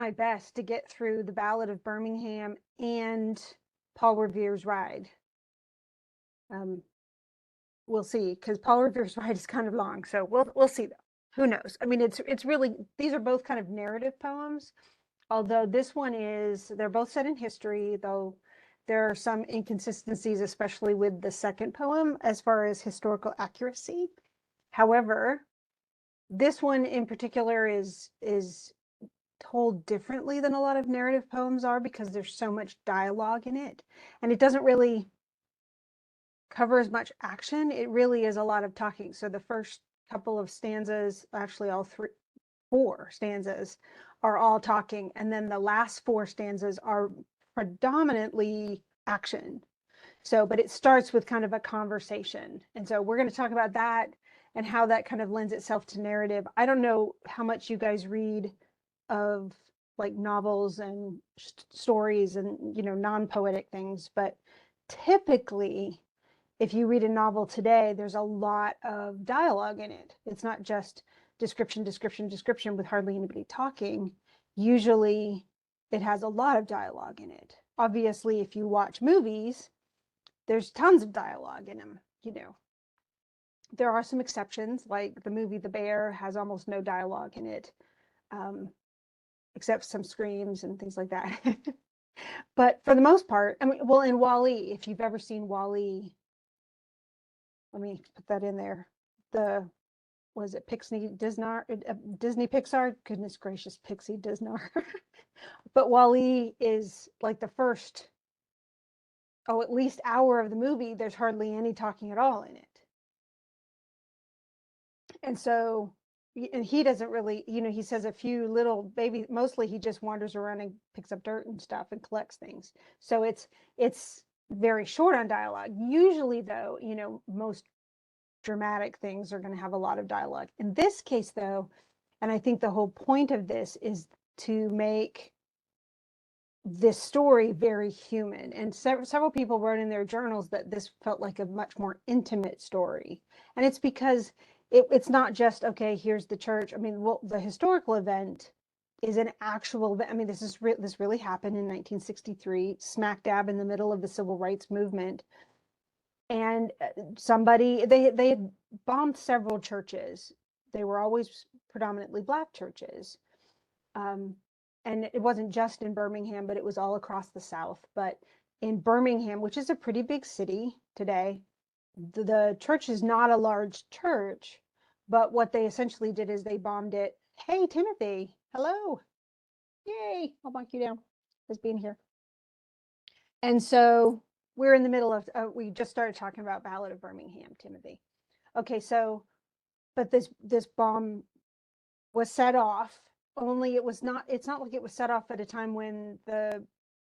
my best to get through the Ballad of Birmingham and Paul Revere's Ride. We'll see, because Paul Revere's Ride is kind of long, so we'll see though. Who knows? I mean, it's really, these are both kind of narrative poems, although this one is, they're both set in history, though there are some inconsistencies, especially with the second poem as far as historical accuracy. However, this one in particular is told differently than a lot of narrative poems are, because there's so much dialogue in it, and it doesn't really cover as much action. It really is a lot of talking. So the first couple of stanzas, actually all four stanzas, are all talking, and then the last four stanzas are predominantly action. So, but it starts with kind of a conversation, and so we're going to talk about that and how that kind of lends itself to narrative. I don't know how much you guys read of like novels and stories and, you know, non-poetic things, but typically if you read a novel today, there's a lot of dialogue in it. It's not just description, description, description with hardly anybody talking. Usually it has a lot of dialogue in it. Obviously, if you watch movies, there's tons of dialogue in them, you know. There are some exceptions, like the movie The Bear has almost no dialogue in it, except some screams and things like that. But for the most part, I mean, well, in Wall-E, if you've ever seen Wall-E, let me put that in there. The, was it Pixie Disney Pixar? Goodness gracious, Pixie Disney. But Wall-E is like the first, at least hour of the movie, there's hardly any talking at all in it. And so, and he doesn't really, you know, he says a few little baby, mostly he just wanders around and picks up dirt and stuff and collects things. So it's very short on dialogue. Usually though, you know, most dramatic things are going to have a lot of dialogue. In this case though, and I think the whole point of this is to make this story very human. And several people wrote in their journals that this felt like a much more intimate story. And it's because it's not just, okay, here's the church. I mean, well, the historical event is an actual, I mean, this really happened in 1963, smack dab in the middle of the civil rights movement. And somebody, they had bombed several churches. They were always predominantly Black churches. And it wasn't just in Birmingham, but it was all across the South. But in Birmingham, which is a pretty big city today, the church is not a large church, but what they essentially did is they bombed it. Hey, Timothy, hello. Yay, I'll mark you down as being here. And so we're in the middle of, we just started talking about Ballad of Birmingham, Timothy. Okay, so, but this bomb was set off, only it's not like it was set off at a time when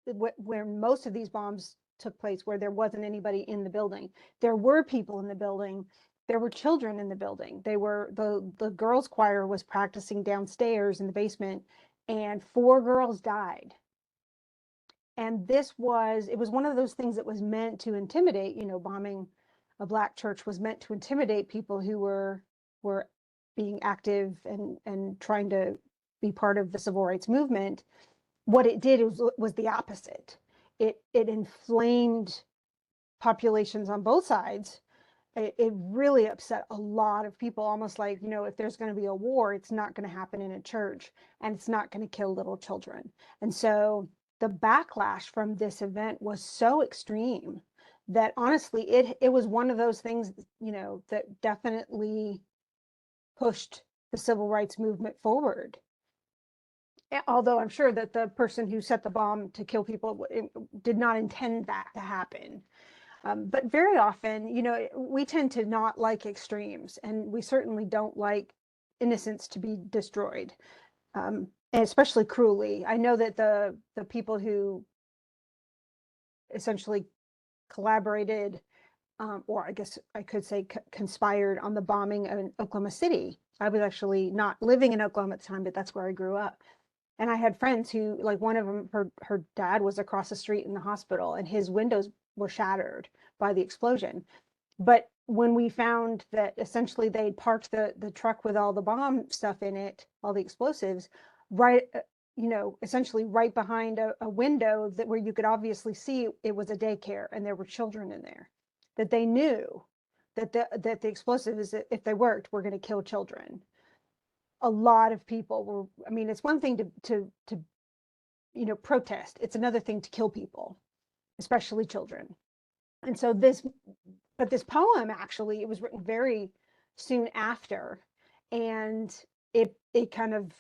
where most of these bombs took place, where there wasn't anybody in the building. There were people in the building. There were children in the building. The girls' choir was practicing downstairs in the basement, and 4 girls died. And it was one of those things that was meant to intimidate, you know, bombing a Black church was meant to intimidate people who were being active and trying to be part of the civil rights movement. What it did was the opposite. It inflamed populations on both sides. It really upset a lot of people, almost like, you know, if there's going to be a war, it's not going to happen in a church, and it's not going to kill little children. And so the backlash from this event was so extreme that honestly, it was one of those things, you know, that definitely pushed the civil rights movement forward. Although I'm sure that the person who set the bomb to kill people did not intend that to happen. But very often, you know, we tend to not like extremes, and we certainly don't like innocents to be destroyed, and especially cruelly. I know that the people who essentially collaborated, or I guess I could say conspired on the bombing of Oklahoma City. I was actually not living in Oklahoma at the time, but that's where I grew up. And I had friends who, like one of them, her dad was across the street in the hospital, and his windows were shattered by the explosion. But when we found that essentially they'd parked the truck with all the bomb stuff in it, all the explosives, right you know, essentially right behind a window that where you could obviously see it was a daycare and there were children in there, that they knew that the explosives, if they worked, were going to kill children. A lot of people were, I mean, it's one thing to you know, protest. It's another thing to kill people, especially children. And so but this poem actually, it was written very soon after, and it kind of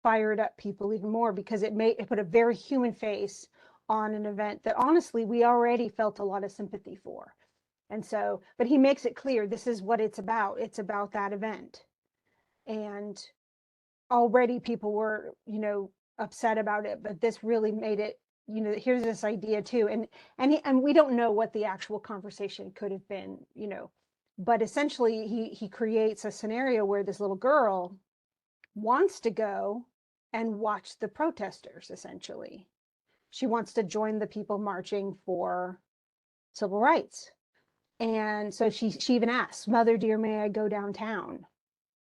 fired up people even more because it put a very human face on an event that honestly we already felt a lot of sympathy for. And so, but he makes it clear this is what it's about. It's about that event. And already people were, you know, upset about it, but this really made it, you know, here's this idea too. And we don't know what the actual conversation could have been, you know, but essentially he creates a scenario where this little girl wants to go and watch the protesters. Essentially, she wants to join the people marching for civil rights. And so she even asks, "Mother dear, may I go downtown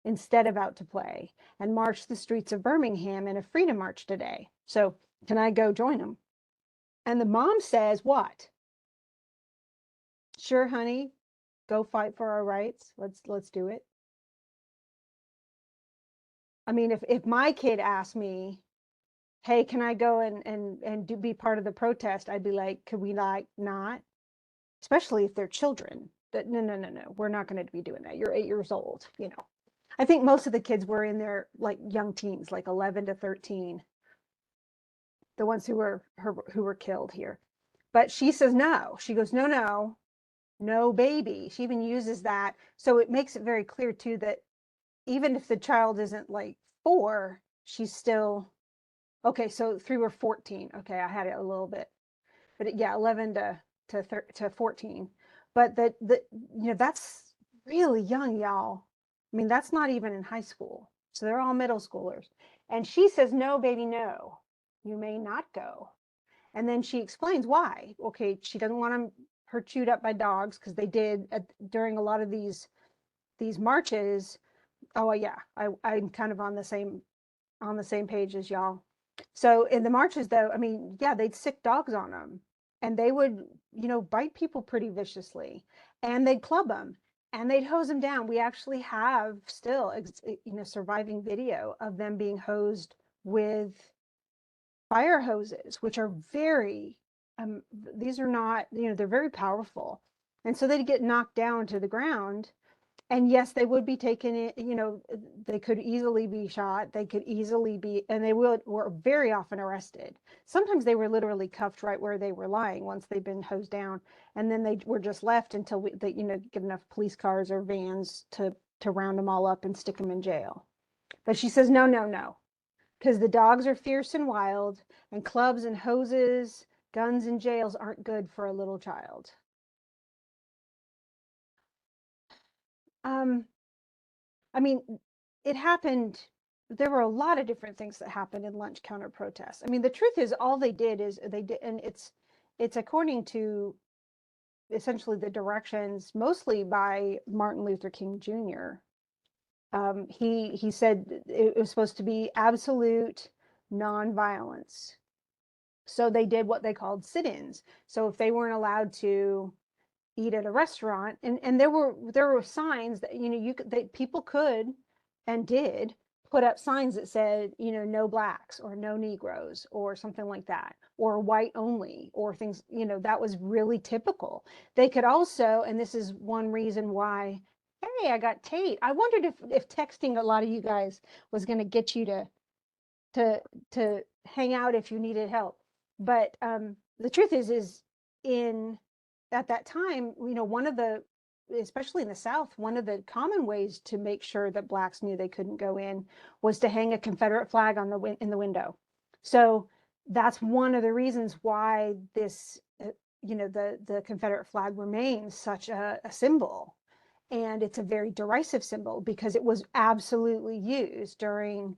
instead of out to play and march the streets of Birmingham in a freedom march today? So can I go join them?" And the mom says, "What? Sure, honey, go fight for our rights. Let's do it." I mean, if my kid asked me, "Hey, can I go and be part of the protest?" I'd be like, "Could we like not?" Especially if they're children. That no, no, no, no, we're not going to be doing that. You're 8 years old, you know. I think most of the kids were in their like young teens, like 11 to 13, the ones who were killed here. But she says no. She goes, "No, no, no, baby." She even uses that. So it makes it very clear too that even if the child isn't like 4, she's still okay. So 3 were 14. Okay, I had it a little bit, but yeah, 11 to 14. But the you know, that's really young, y'all. I mean, that's not even in high school. So they're all middle schoolers. And she says, "No, baby, no, you may not go." And then she explains why. Okay, she doesn't want her chewed up by dogs, because they did during a lot of these marches. Oh yeah, I'm kind of on the same page as y'all. So in the marches, though, I mean, yeah, they'd sick dogs on them, and they would, you know, bite people pretty viciously, and they'd club them, and they'd hose them down. We actually have still, you know, surviving video of them being hosed with fire hoses, which are very, these are not, you know, they're very powerful, and so they'd get knocked down to the ground. And yes, they would be taken in, you know, they could easily be shot. They could easily be, and were very often arrested. Sometimes they were literally cuffed right where they were lying once they'd been hosed down. And then they were just left until they, you know, get enough police cars or vans to round them all up and stick them in jail. But she says, no, no, no, because the dogs are fierce and wild, and clubs and hoses, guns and jails aren't good for a little child. Um, I mean, it happened. There were a lot of different things that happened in lunch counter protests. I mean, the truth is, all they did is they did, and it's according to essentially the directions, mostly by Martin Luther King Jr. He said it was supposed to be absolute nonviolence. So they did what they called sit-ins. So if they weren't allowed to eat at a restaurant, and there were signs that, you know, people could and did put up signs that said, you know, no blacks or no Negroes or something like that, or white only, or things, you know, that was really typical. They could also, and this is one reason why, hey, I got Tate. I wondered if texting a lot of you guys was going to get you to hang out if you needed help. But the truth is in at that time, you know, one of the, especially in the South, one of the common ways to make sure that blacks knew they couldn't go in was to hang a Confederate flag on in the window. So that's one of the reasons why this, you know, the Confederate flag remains such a symbol. And it's a very derisive symbol because it was absolutely used during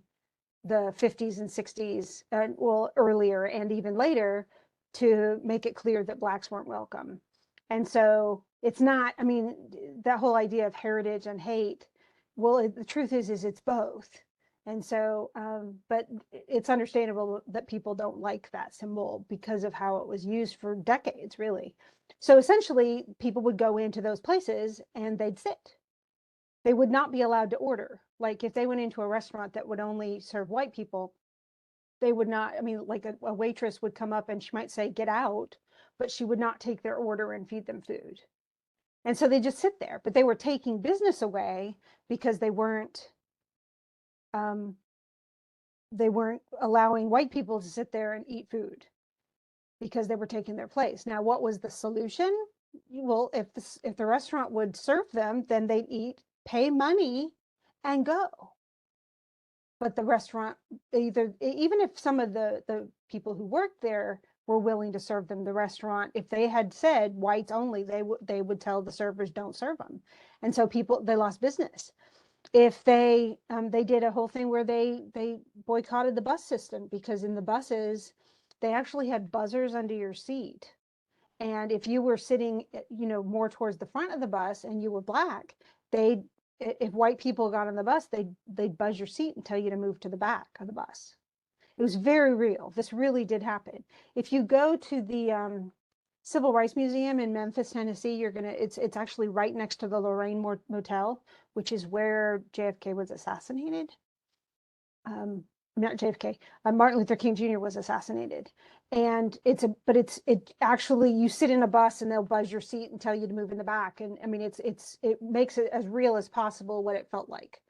the 50s and 60s, well, earlier and even later, to make it clear that blacks weren't welcome. And so it's not, I mean, that whole idea of heritage and hate, well, the truth is it's both. And so, but it's understandable that people don't like that symbol because of how it was used for decades, really. So essentially, people would go into those places and they'd sit. They would not be allowed to order. Like if they went into a restaurant that would only serve white people, they would not, I mean, like a waitress would come up and she might say, get out, but she would not take their order and feed them food. And so they just sit there, but they were taking business away because um, they weren't allowing white people to sit there and eat food because they were taking their place. Now, what was the solution? Well, if the restaurant would serve them, then they'd eat, pay money, and go. But the restaurant, either even if some of the people who worked there were willing to serve them, the restaurant, if they had said whites only, they would tell the servers don't serve them, and so they lost business. If they did a whole thing where they boycotted the bus system because in the buses they actually had buzzers under your seat, and if you were sitting more towards the front of the bus and you were black, they if white people got on the bus, they'd buzz your seat and tell you to move to the back of the bus. It was very real. This really did happen. If you go to the Civil Rights Museum in Memphis, Tennessee, it's actually right next to the Lorraine Motel, which is where JFK was assassinated. Not JFK, Martin Luther King Jr. was assassinated. And it actually, you sit in a bus and they'll buzz your seat and tell you to move in the back. And I mean, it makes it as real as possible what it felt like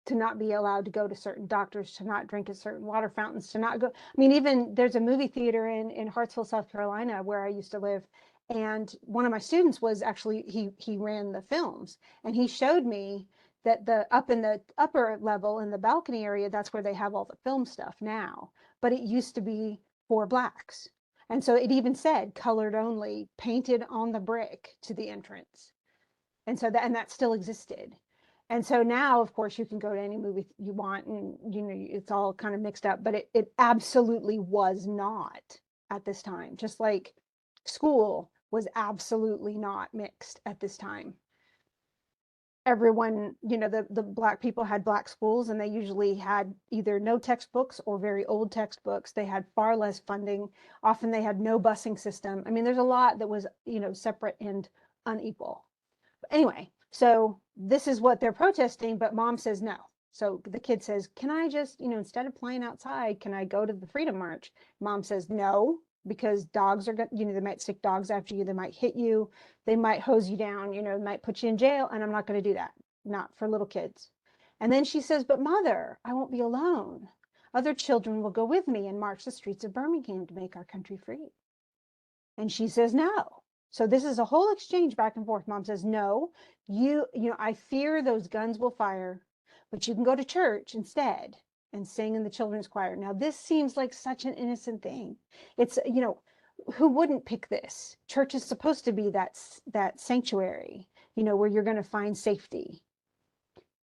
to not be allowed to go to certain doctors, to not drink at certain water fountains, to not go. I mean, even there's a movie theater in Hartsville, South Carolina, where I used to live. And one of my students was actually, he ran the films, and he showed me that up in the upper level in the balcony area, that's where they have all the film stuff now. But it used to be for blacks. And so it even said colored only, painted on the brick to the entrance. And so that still existed. And so now, of course, you can go to any movie you want, and it's all kind of mixed up, but it absolutely was not at this time. Just like school was absolutely not mixed at this time. Everyone, the black people had black schools, and they usually had either no textbooks or very old textbooks. They had far less funding. Often they had no busing system. I mean, there's a lot that was, separate and unequal. But anyway, so this is what they're protesting, but mom says no. So the kid says, can I just, instead of playing outside, can I go to the Freedom March? Mom says no, because dogs are, they might stick dogs after you, they might hit you, they might hose you down, they might put you in jail, and I'm not going to do that, not for little kids. And then she says, but mother, I won't be alone. Other children will go with me and march the streets of Birmingham to make our country free. And she says no. So this is a whole exchange back and forth. Mom says, no, I fear those guns will fire, but you can go to church instead and sing in the children's choir. Now, this seems like such an innocent thing. It's, who wouldn't pick this? Church is supposed to be that sanctuary, where you're going to find safety.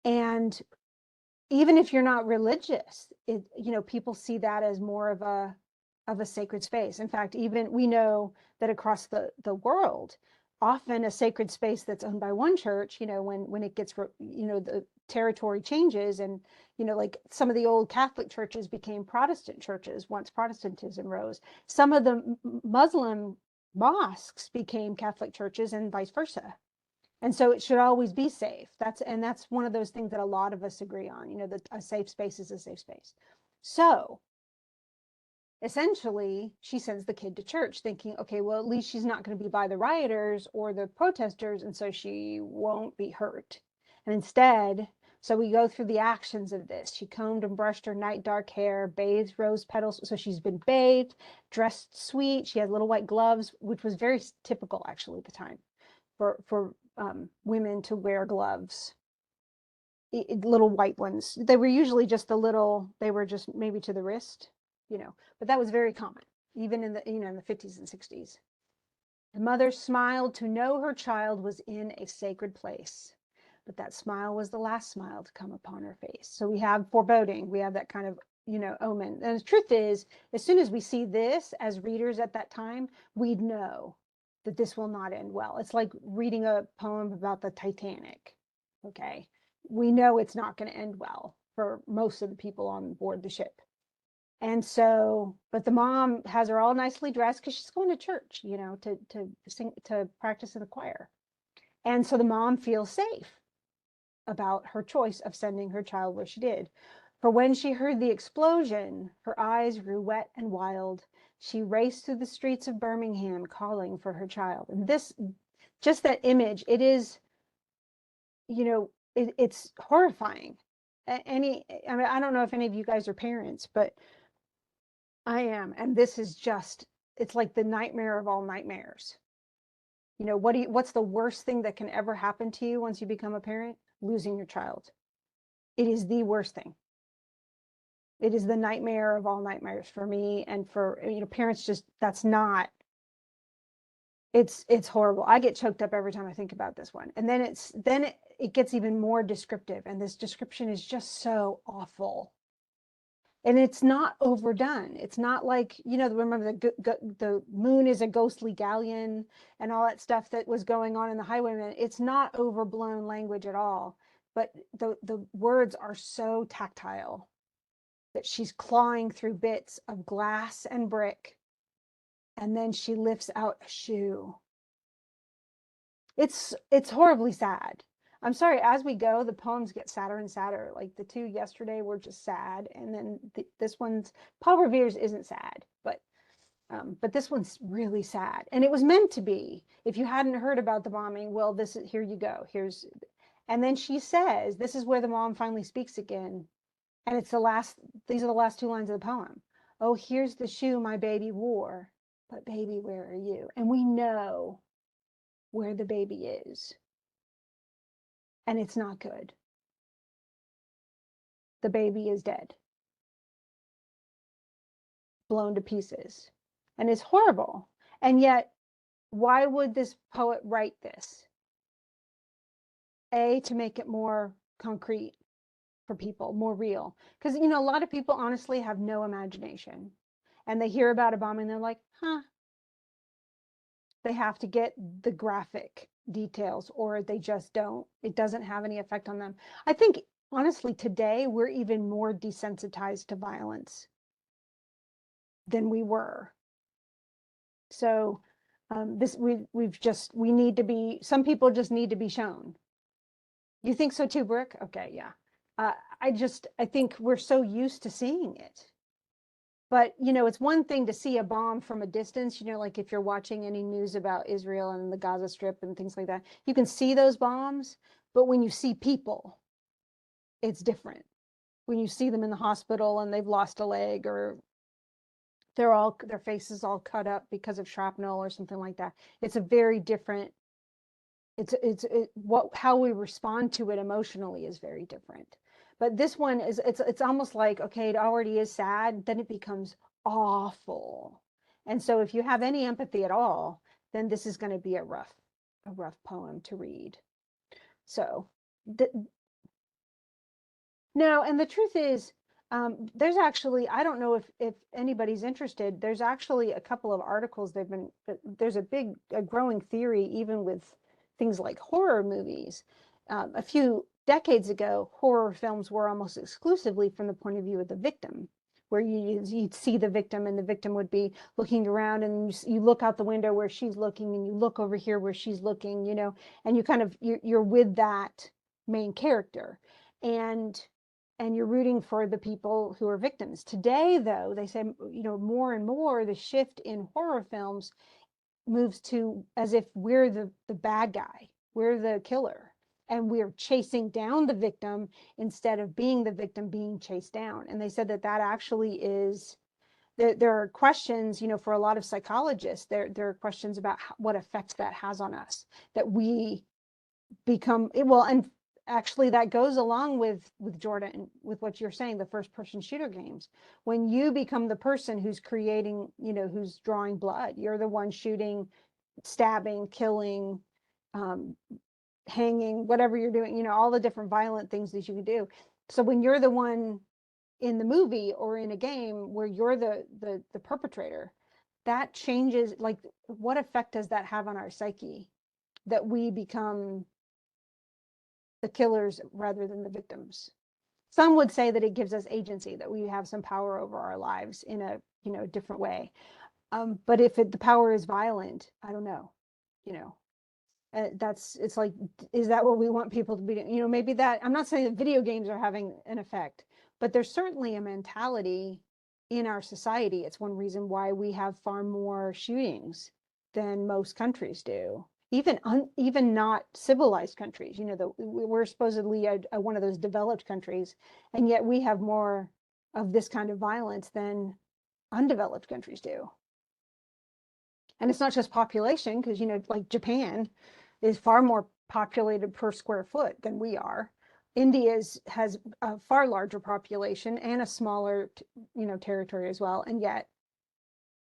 And even if you're not religious, people see that as more of a sacred space. In fact, even we know that across the world, often a sacred space that's owned by one church, when it gets, the territory changes, and, like some of the old Catholic churches became Protestant churches once Protestantism rose. Some of the Muslim mosques became Catholic churches and vice versa. And so it should always be safe. That's one of those things that a lot of us agree on, that a safe space is a safe space. So essentially, she sends the kid to church thinking, okay, well, at least she's not going to be by the rioters or the protesters, and so she won't be hurt. And instead, so we go through the actions of this. She combed and brushed her night dark hair, bathed rose petals. So she's been bathed, dressed sweet. She had little white gloves, which was very typical actually at the time for women to wear gloves, little white ones. They were usually just they were just maybe to the wrist, but that was very common, even in the 50s and 60s. The mother smiled to know her child was in a sacred place, but that smile was the last smile to come upon her face. So we have foreboding, we have that kind of, omen. And the truth is, as soon as we see this as readers at that time, we'd know that this will not end well. It's like reading a poem about the Titanic. Okay, we know it's not going to end well. for most of the people on board the ship. And so, but the mom has her all nicely dressed because she's going to church, you know, to sing, to practice in the choir. And so the mom feels safe about her choice of sending her child where she did. For when she heard the explosion, her eyes grew wet and wild. She raced through the streets of Birmingham calling for her child. And this, just that image, it is, you know, it's horrifying. I mean, I don't know if any of you guys are parents, but I am. And this is just, it's like the nightmare of all nightmares. You know, what's the worst thing that can ever happen to you once you become a parent? Losing your child. It is the worst thing. It is the nightmare of all nightmares for me and for, you know, parents. Just, that's not, it's horrible. I get choked up every time I think about this one. And then it gets even more descriptive, and this description is just so awful. And it's not overdone. It's not like, you know, remember the moon is a ghostly galleon and all that stuff that was going on in the Highwaymen. It's not overblown language at all, but the words are so tactile, that she's clawing through bits of glass and brick, and then she lifts out a shoe. It's horribly sad. I'm sorry, as we go, the poems get sadder and sadder. Like the two yesterday were just sad, and then this one's, Paul Revere's isn't sad, but this one's really sad, and it was meant to be. If you hadn't heard about the bombing, well, this is, here you go. Here's, and then she says, this is where the mom finally speaks again, and it's the last. These are the last two lines of the poem. Oh, here's the shoe my baby wore, but baby, where are you? And we know where the baby is. And it's not good. The baby is dead, blown to pieces, and it's horrible. And yet, why would this poet write this? A, to make it more concrete for people, more real. Because, you know, a lot of people honestly have no imagination, and they hear about a bombing, they're like, huh. They have to get the graphic details, or they just don't. It doesn't have any effect on them. I think, honestly, today we're even more desensitized to violence than we were. So we need to be, some people just need to be shown. You think so too, Brooke? Okay, yeah. I think we're so used to seeing it. But, you know, it's one thing to see a bomb from a distance, you know, like if you're watching any news about Israel and the Gaza Strip and things like that, you can see those bombs. But when you see people, it's different. When you see them in the hospital and they've lost a leg, or their faces all cut up because of shrapnel or something like that, it's a very different, how we respond to it emotionally is very different. But this one is, it's almost like, okay, it already is sad, then it becomes awful. And so if you have any empathy at all, then this is going to be a rough poem to read. So no, and the truth is, there's actually, I don't know if anybody's interested, there's actually a couple of articles there's a growing theory, even with things like horror movies. A few decades ago, horror films were almost exclusively from the point of view of the victim, where you'd see the victim, and the victim would be looking around, and you look out the window where she's looking, and you look over here where she's looking, you know, and you kind of, you're with that main character. And you're rooting for the people who are victims. Today, though, they say, you know, more and more the shift in horror films moves to as if we're the bad guy, we're the killer, and we're chasing down the victim instead of being the victim being chased down. And they said that actually is, there are questions, you know, for a lot of psychologists, there are questions about what effect that has on us, that we become, well, and actually that goes along with Jordan, with what you're saying, the first person shooter games. When you become the person who's creating, you know, who's drawing blood, you're the one shooting, stabbing, killing, hanging, whatever you're doing, you know, all the different violent things that you can do. So when you're the one in the movie or in a game where you're the perpetrator, that changes, like, what effect does that have on our psyche, that we become the killers rather than the victims? Some would say that it gives us agency, that we have some power over our lives in a, different way. But if the power is violent, I don't know, you know, it's like, is that what we want people to be doing? Maybe that, I'm not saying that video games are having an effect, but there's certainly a mentality in our society. It's one reason why we have far more shootings than most countries do, even not civilized countries. We're supposedly one of those developed countries, and yet we have more of this kind of violence than undeveloped countries do. And it's not just population, because like Japan is far more populated per square foot than we are. India has a far larger population and a smaller territory as well, and yet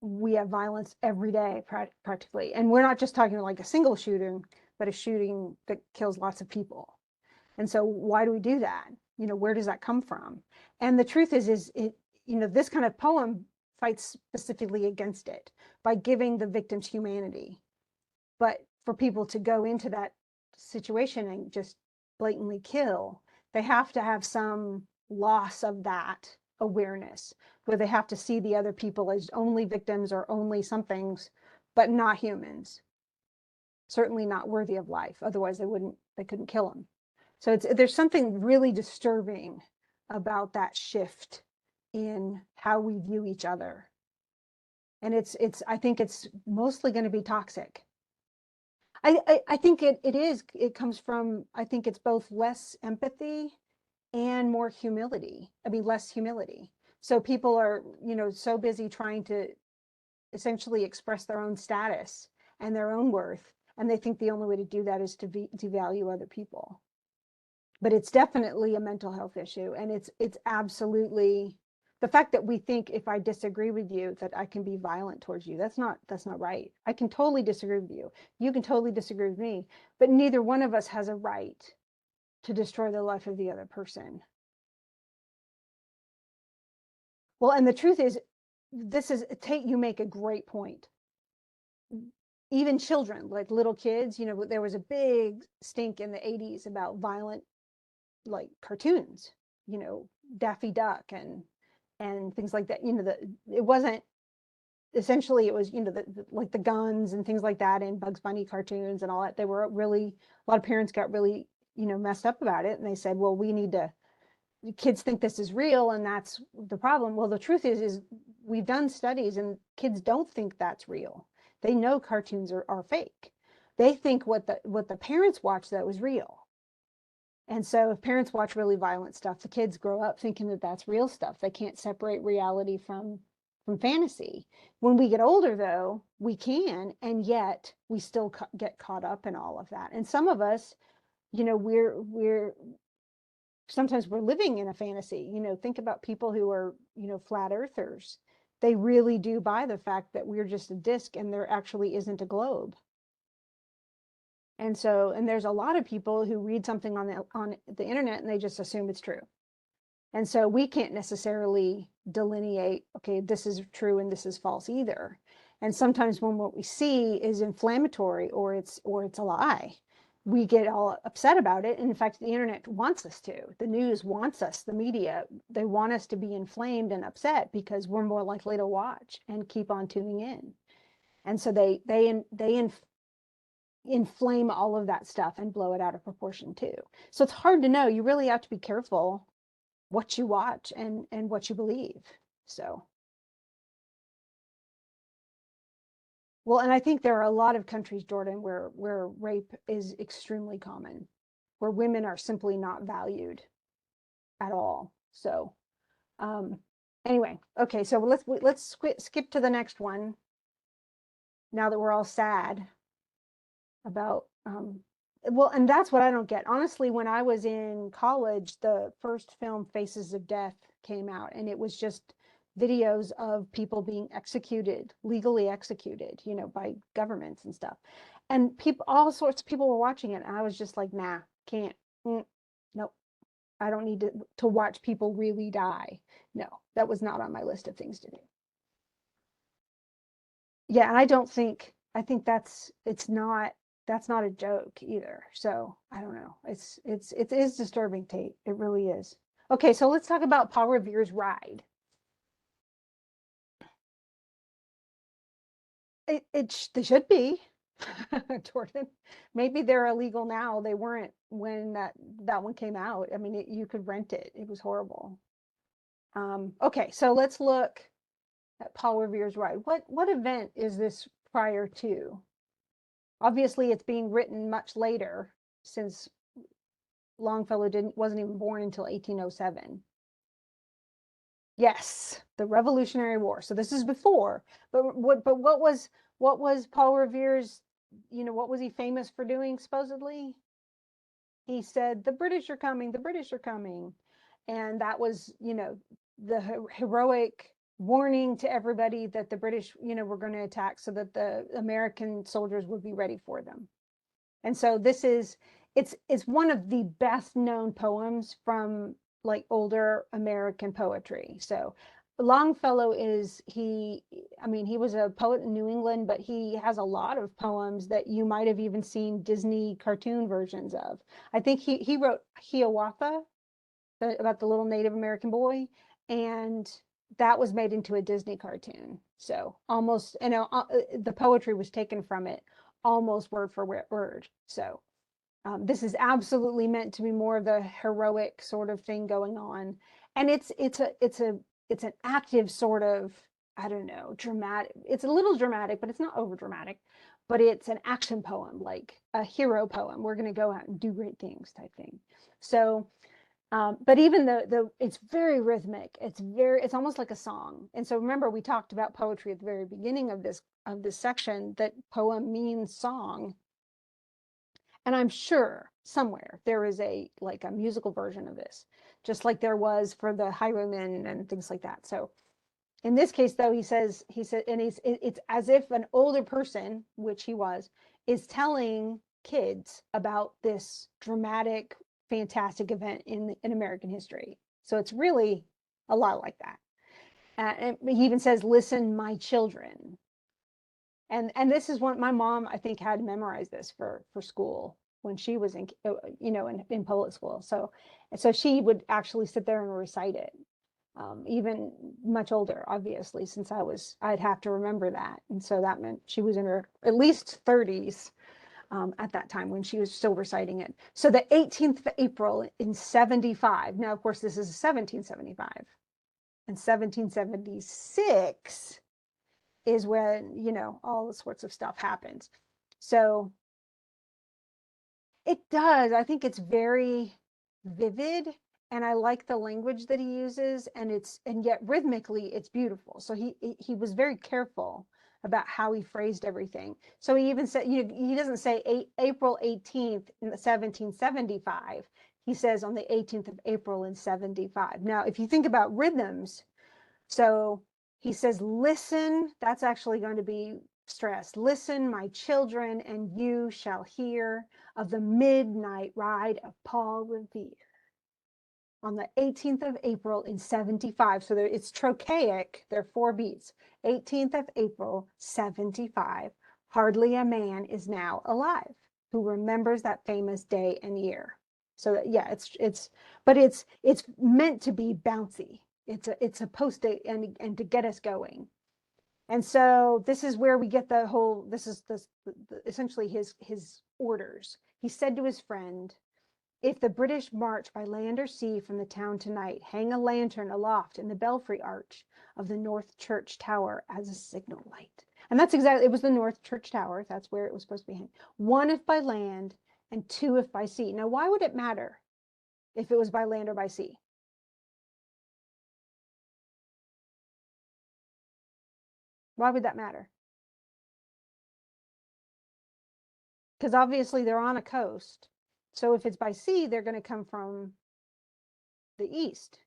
we have violence every day practically. And we're not just talking like a single shooting, but a shooting that kills lots of people. And so why do we do that? Where does that come from? And the truth is it, this kind of poem fights specifically against it by giving the victims humanity. But for people to go into that situation and just blatantly kill, they have to have some loss of that awareness, where they have to see the other people as only victims or only somethings, but not humans. Certainly not worthy of life. Otherwise they couldn't kill them. So there's something really disturbing about that shift in how we view each other. And I think it's mostly going to be toxic. I think it comes from, I think it's both less empathy and more humility. I mean, less humility. So people are, so busy trying to essentially express their own status and their own worth. And they think the only way to do that is to devalue other people. But it's definitely a mental health issue. And it's absolutely, the fact that we think if I disagree with you that I can be violent towards you, that's not right. I can totally disagree with you. You can totally disagree with me, but neither one of us has a right to destroy the life of the other person. Well, and the truth is, you make a great point. Even children, like little kids, there was a big stink in the 80s about violent, like cartoons, Daffy Duck and things like that. It wasn't, essentially it was, like the guns and things like that in Bugs Bunny cartoons and all that. They were really, a lot of parents got really, messed up about it. And they said, well, kids think this is real, and that's the problem. Well, the truth is we've done studies and kids don't think that's real. They know cartoons are fake. They think what the parents watch though is real. And so if parents watch really violent stuff, the kids grow up thinking that that's real stuff. They can't separate reality from fantasy. When we get older though, we can, and yet we still get caught up in all of that. And some of us, we're sometimes we're living in a fantasy. Think about people who are, flat earthers. They really do buy the fact that we're just a disc and there actually isn't a globe. And there's a lot of people who read something on the internet and they just assume it's true. And so we can't necessarily delineate, okay, this is true and this is false either. And sometimes when what we see is inflammatory or it's a lie, we get all upset about it. And in fact, the internet wants us to. The news wants us, the media, they want us to be inflamed and upset because we're more likely to watch and keep on tuning in. And so they inflame all of that stuff and blow it out of proportion too. So it's hard to know. You really have to be careful what you watch and what you believe. So, well, and I think there are a lot of countries, Jordan, where rape is extremely common, where women are simply not valued at all. So, anyway, okay, so let's skip to the next one. Now that we're all sad about, well, and that's what I don't get. Honestly, when I was in college, the first film Faces of Death came out, and it was just videos of people being executed, legally executed, by governments and stuff. And all sorts of people were watching it. And I was just like, nah, can't, nope. I don't need to watch people really die. No, that was not on my list of things to do. Yeah, and I think that's not a joke either. So I don't know. It is disturbing, Tate. It really is. Okay, so let's talk about Paul Revere's ride. They should be, Jordan. Maybe they're illegal now. They weren't when that one came out. I mean, you could rent it. It was horrible. Okay, so let's look at Paul Revere's ride. What event is this prior to? Obviously, it's being written much later, since Longfellow wasn't even born until 1807. Yes, the Revolutionary War. So this is before. But what was Paul Revere's, what was he famous for doing supposedly? He said, "The British are coming, the British are coming." And that was, the heroic warning to everybody that the British, were going to attack, so that the American soldiers would be ready for them. And so it's one of the best known poems from like older American poetry. So Longfellow he was a poet in New England, but he has a lot of poems that you might have even seen Disney cartoon versions of. I think he wrote Hiawatha, about the little Native American boy, and that was made into a Disney cartoon. So almost, the poetry was taken from it almost word for word. So this is absolutely meant to be more of the heroic sort of thing going on, and it's an active sort of, I don't know, dramatic. It's a little dramatic, but it's not over dramatic. But it's an action poem, like a hero poem. We're going to go out and do great things type thing. So but even the it's very rhythmic. It's almost like a song. And so remember, we talked about poetry at the very beginning of this section, that poem means song. And I'm sure somewhere there is a musical version of this, just like there was for the highwaymen and things like that. So in this case, though, he said, and it's as if an older person, which he was, is telling kids about this dramatic, fantastic event in American history. So it's really a lot like that. And he even says, "Listen, my children." And this is one my mom, I think, had memorized this for school when she was in public school. So she would actually sit there and recite it. Even much older, obviously, since I'd have to remember that. And so that meant she was in her at least 30s at that time when she was still reciting it. So the 18th of April in 75. Now, of course, this is 1775. And 1776 is when, all the sorts of stuff happens. So it does. I think it's very vivid, and I like the language that he uses, and yet rhythmically it's beautiful. So he was very careful about how he phrased everything. So he even said, he doesn't say April 18th in 1775. He says on the 18th of April in 75. Now, if you think about rhythms, so he says, "Listen," that's actually going to be stressed. "Listen, my children, and you shall hear of the midnight ride of Paul Revere on the 18th of April in 75. So it's trochaic. There are 4 beats. 18th of April, 75. Hardly a man is now alive who remembers that famous day and year. So yeah, but it's meant to be bouncy. It's supposed to and to get us going. And so this is where we get the whole, this is essentially his orders. He said to his friend, "If the British march by land or sea from the town tonight, hang a lantern aloft in the belfry arch of the North Church Tower as a signal light." And that's exactly, it was the North Church Tower. That's where it was supposed to be hanging. "One if by land and 2 if by sea." Now, why would it matter if it was by land or by sea? Why would that matter? Because obviously they're on a coast. So if it's by sea, they're going to come from the east.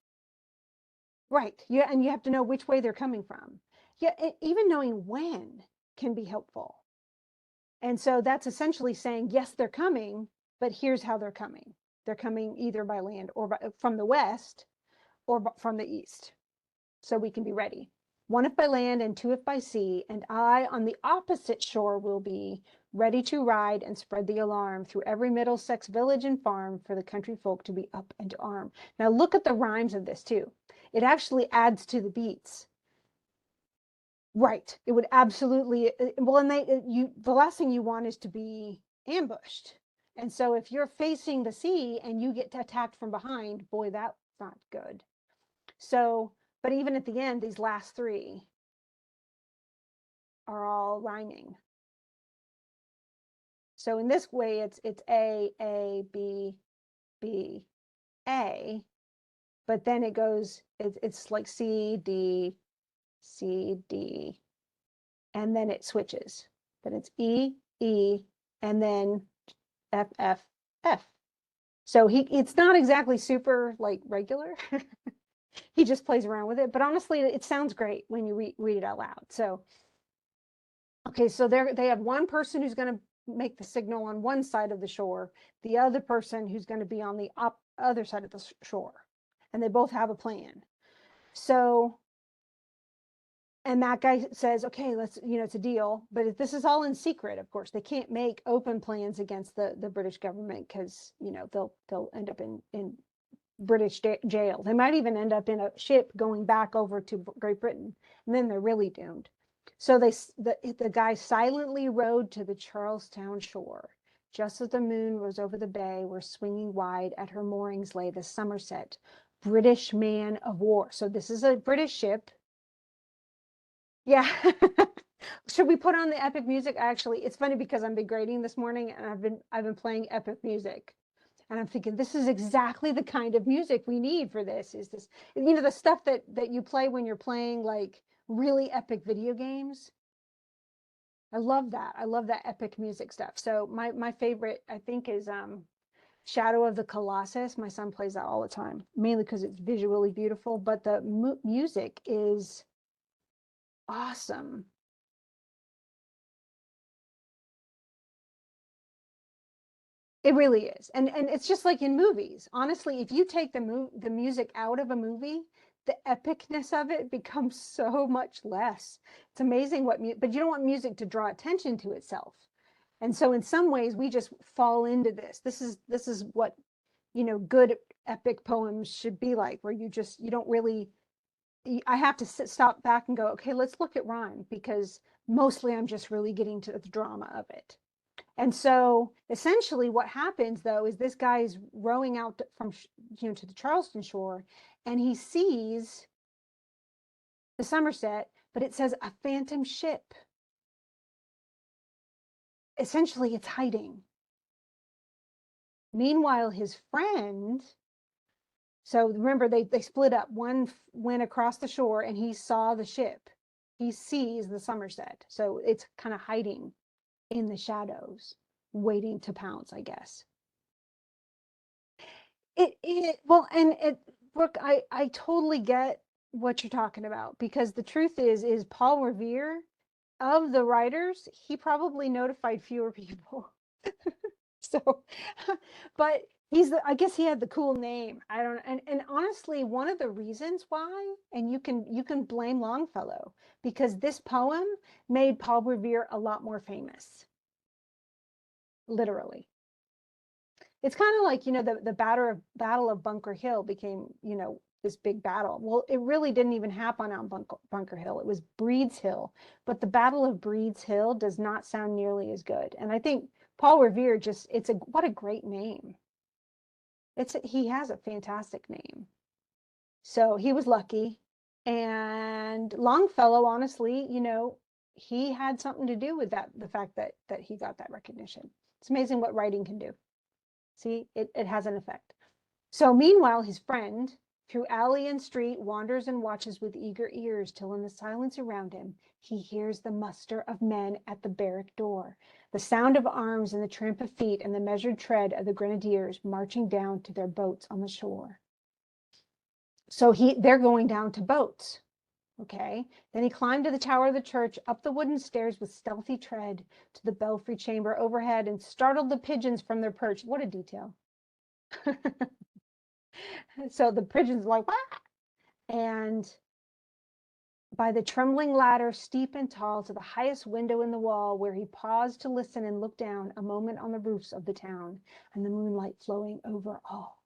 Right. Yeah, and you have to know which way they're coming from. Yeah, even knowing when can be helpful. And so that's essentially saying, yes, they're coming, but here's how they're coming. They're coming either by land or from the west or from the east. So we can be ready. 1 if by land and 2 if by sea, and I on the opposite shore will be, ready to ride and spread the alarm through every Middlesex village and farm for the country folk to be up and to arm. Now look at the rhymes of this too. It actually adds to the beats. Right. It would absolutely, well, and the last thing you want is to be ambushed. And so if you're facing the sea and you get attacked from behind, boy, that's not good. So, but even at the end, these last three are all rhyming. So in this way, it's A, B, B, A, but then it goes, it's like C, D, C, D, and then it switches. Then it's E, E, and then F, F, F. So it's not exactly super like regular. He just plays around with it, but honestly, it sounds great when you read it out loud. So, okay, so they have one person who's going to make the signal on one side of the shore, the other person who's going to be on the other side of the shore, and they both have a plan. So, and that guy says, okay, let's, it's a deal, but this is all in secret. Of course, they can't make open plans against the British government because, they'll end up in British jail. They might even end up in a ship going back over to Great Britain, and then they're really doomed. So the guy silently rowed to the Charlestown shore. Just as the moon rose over the bay, where swinging wide at her moorings lay the Somerset, British man of war. So this is a British ship. Yeah. Should we put on the epic music? Actually, it's funny because I'm been grading this morning and I've been playing epic music. And I'm thinking this is exactly the kind of music we need for this. Is this, the stuff that you play when you're playing like really epic video games. I love that. I love that epic music stuff. So my favorite, I think, is Shadow of the Colossus. My son plays that all the time, mainly because it's visually beautiful, but the music is awesome. It really is. And it's just like in movies. Honestly, if you take the music out of a movie, the epicness of it becomes so much less. It's amazing but you don't want music to draw attention to itself. And so in some ways we just fall into this. This is what, good epic poems should be like, where you don't really, I have to stop back and go, okay, let's look at rhyme, because mostly I'm just really getting to the drama of it. And so essentially what happens though is this guy is rowing out from, to the Charleston shore, and he sees the Somerset, but it says a phantom ship. Essentially it's hiding. Meanwhile, his friend, so remember they split up. One went across the shore and he saw the ship. He sees the Somerset. So it's kind of hiding in the shadows, waiting to pounce, I guess. Well, and Brooke, I totally get what you're talking about, because the truth is Paul Revere, of the writers, he probably notified fewer people. So, but I guess he had the cool name. I don't, and honestly, one of the reasons why, and you can blame Longfellow, because this poem made Paul Revere a lot more famous, literally. It's kind of like, the Battle of Bunker Hill became, this big battle. Well, it really didn't even happen on Bunker Hill. It was Breed's Hill. But the Battle of Breed's Hill does not sound nearly as good. And I think Paul Revere what a great name. He has a fantastic name. So he was lucky. And Longfellow, honestly, he had something to do with that, the fact that he got that recognition. It's amazing what writing can do. See, it has an effect. So meanwhile, his friend, through alley and street, wanders and watches with eager ears, till in the silence around him he hears the muster of men at the barrack door, the sound of arms and the tramp of feet, and the measured tread of the grenadiers marching down to their boats on the shore. So they're going down to boats. Okay. Then he climbed to the tower of the church, up the wooden stairs with stealthy tread, to the belfry chamber overhead, and startled the pigeons from their perch. What a detail. So the pigeons like, "Wah!" And by the trembling ladder, steep and tall, to the highest window in the wall, where he paused to listen and look down a moment on the roofs of the town and the moonlight flowing over all.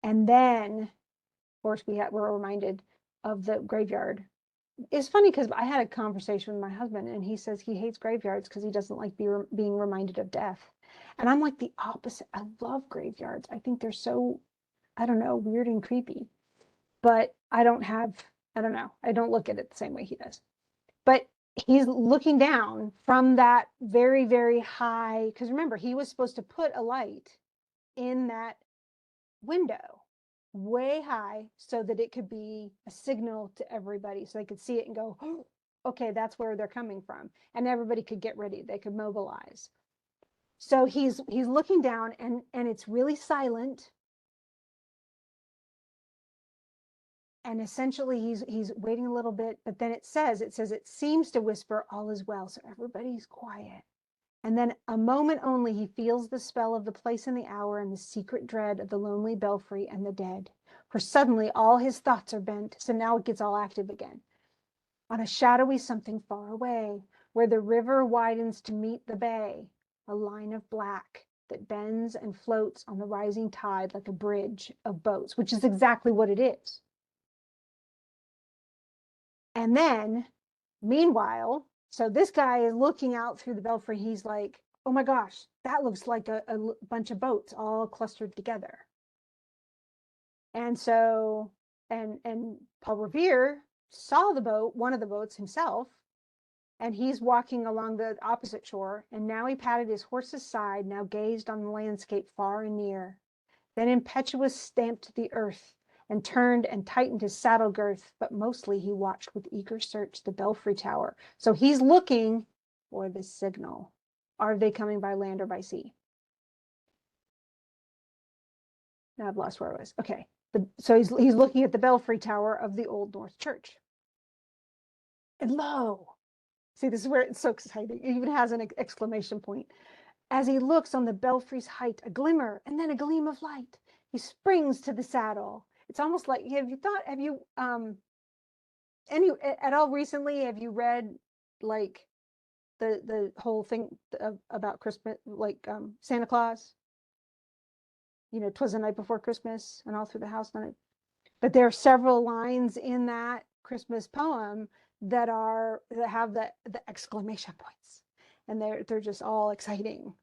And then, of course, we're reminded of the graveyard. It's funny because I had a conversation with my husband, and he says he hates graveyards because he doesn't like being reminded of death. And I'm like the opposite. I love graveyards. I think they're so, I don't know, weird and creepy. But I don't know. I don't look at it the same way he does. But he's looking down from that very, very high, because remember, he was supposed to put a light in that window way high so that it could be a signal to everybody so they could see it and go, oh, okay, that's where they're coming from. And everybody could get ready. They could mobilize. So he's looking down, and it's really silent. And essentially he's waiting a little bit, but then it says it seems to whisper, all is well. So everybody's quiet. And then a moment only, he feels the spell of the place and the hour and the secret dread of the lonely belfry and the dead. For suddenly all his thoughts are bent. So now it gets all active again. On a shadowy something far away, where the river widens to meet the bay, a line of black that bends and floats on the rising tide like a bridge of boats, which is exactly what it is. And then, meanwhile, so this guy is looking out through the belfry. He's like, oh my gosh, that looks like a bunch of boats all clustered together. And so, and Paul Revere saw the boat, one of the boats himself, and he's walking along the opposite shore. And now he patted his horse's side, now gazed on the landscape far and near. Then impetuous stamped the earth, and turned and tightened his saddle girth, but mostly he watched with eager search the belfry tower. So he's looking for the signal. Are they coming by land or by sea? Now I've lost where I was. Okay. So he's looking at the belfry tower of the Old North Church. And lo, see, this is where it's so exciting. It even has an exclamation point. As he looks on the belfry's height, a glimmer and then a gleam of light, he springs to the saddle. It's almost like, have you any at all recently, have you read like the whole thing about Christmas, like Santa Claus? You know, 'twas the night before Christmas and all through the house. But there are several lines in that Christmas poem that have the exclamation points, and they're just all exciting.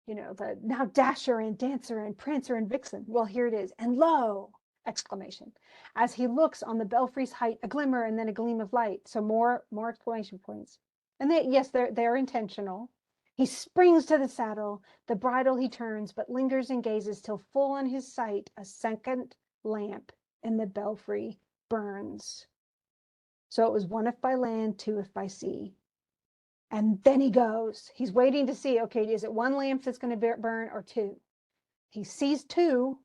You know, the now Dasher and Dancer and Prancer and Vixen. Well, here it is. And lo, exclamation. As he looks on the belfry's height, a glimmer and then a gleam of light. So more exclamation points. And they're intentional. He springs to the saddle, the bridle he turns, but lingers and gazes till full on his sight a second lamp in the belfry burns. So it was one if by land, two if by sea. And then he goes. He's waiting to see, okay, is it one lamp that's going to burn or two? He sees two,